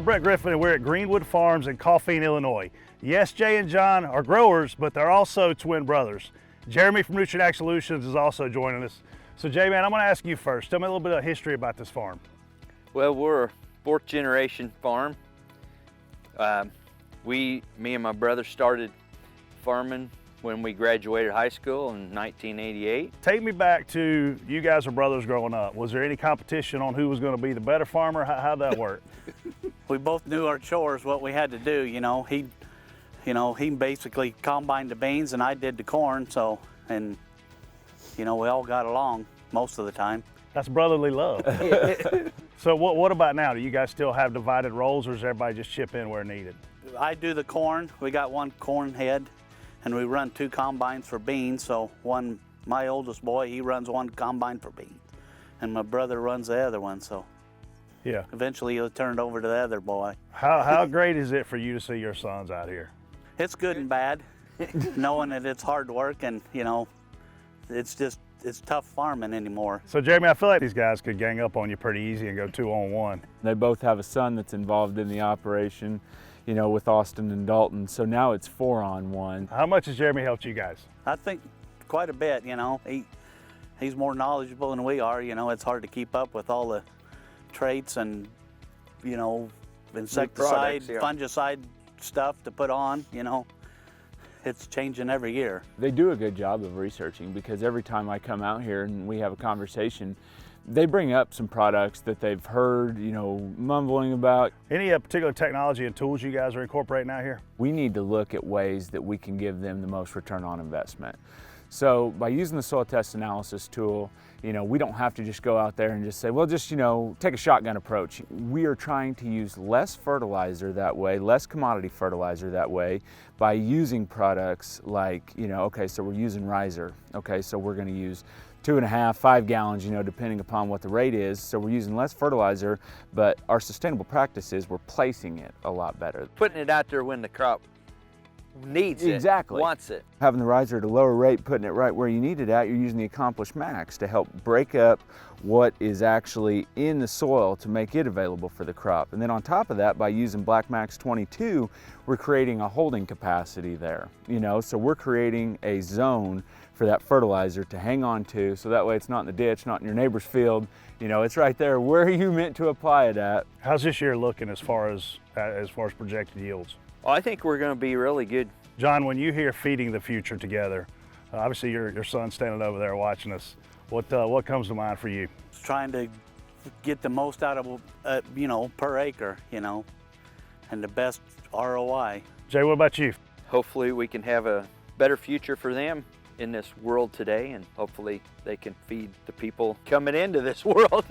I'm Brett Griffin and we're at Greenwood Farms in Coffeen, Illinois. Yes, Jay and John are growers, but they're also twin brothers. Jeremy from Nutrien Ag Solutions is also joining us. So Jay, man, I'm gonna ask you first. Tell me a little bit of history about this farm. Well, we're a fourth generation farm. Me and my brother started farming when we graduated high school in 1988. Take me back to, you guys are brothers growing up. Was there any competition on who was gonna be the better farmer? How'd that work? We both knew our chores, what we had to do. He basically combined the beans and I did the corn. So, and we all got along most of the time. That's brotherly love. So what about now? Do you guys still have divided roles, or does everybody just chip in where needed? I do the corn. We got one corn head, and we run two combines for beans. So my oldest boy, he runs one combine for beans, and my brother runs the other one. So yeah, eventually he'll turn it over to the other boy. How great is it for you to see your sons out here? It's good and bad, knowing that it's hard work, and it's tough farming anymore. So Jeremy, I feel like these guys could gang up on you pretty easy and go 2-on-1. They both have a son that's involved in the operation, with Austin and Dalton. So now it's 4-on-1. How much has Jeremy helped you guys? I think quite a bit. He's more knowledgeable than we are. It's hard to keep up with all the traits and insecticide, fungicide stuff to put on. It's changing every year. They do a good job of researching, because every time I come out here and we have a conversation, they bring up some products that they've heard, mumbling about. Any particular technology and tools you guys are incorporating out here? We need to look at ways that we can give them the most return on investment. So by using the soil test analysis tool, we don't have to just go out there and just say, well, just, take a shotgun approach. We are trying to use less fertilizer that way, less commodity fertilizer that way, by using products like, okay, so we're using riser. Okay, so we're gonna use 2.5, 5 gallons, depending upon what the rate is. So we're using less fertilizer, but our sustainable practice is we're placing it a lot better. Putting it out there when the crop needs it, wants it. Having the riser at a lower rate, putting it right where you need it at, you're using the Accomplish Max to help break up what is actually in the soil to make it available for the crop. And then on top of that, by using Black Max 22, we're creating a holding capacity there. So we're creating a zone for that fertilizer to hang on to, so that way it's not in the ditch, not in your neighbor's field. It's right there where you meant to apply it at. How's this year looking as far as projected yields? Well, I think we're going to be really good. John, when you hear feeding the future together, obviously your son's standing over there watching us. What comes to mind for you? Trying to get the most out of per acre, and the best ROI. Jay, what about you? Hopefully we can have a better future for them in this world today, and hopefully they can feed the people coming into this world.